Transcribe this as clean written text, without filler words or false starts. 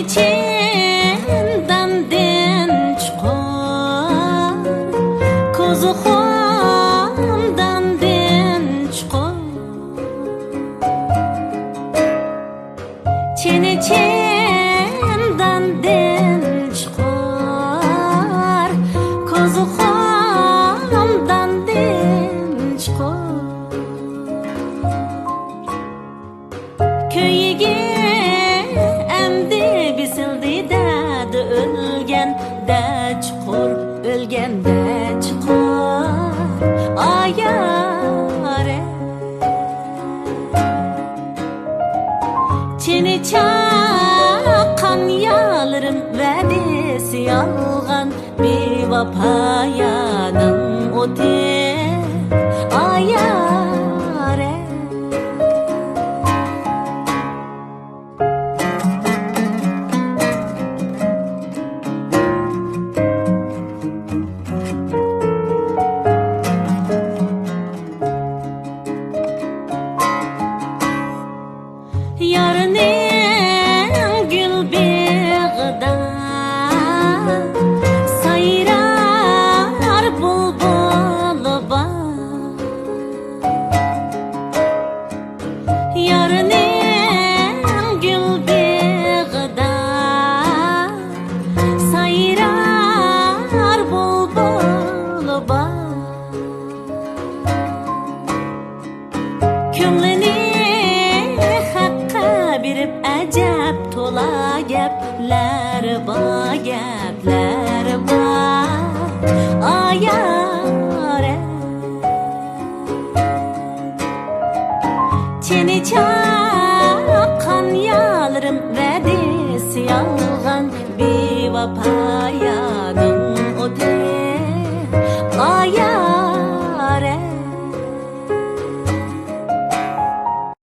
içinden den çıkar, kozu xondan den çıkar. Çin içinden den çıkar, kozu xondan den çıkar. Köyüge emdi bisildi dadi ölgen de çukur, ölgen de çukur. Ayare çini çakan yalarım vedesi yalgan bir vapayanın ote. Ayare yarının gül bağında sayrar bulbul var. Yarının gül bağında sayrar bulbul var. Kümleni birip acab tola gaplar ba gaplar ba. Ayare çeni çakan yalarım vedesi yalgan bir vapa.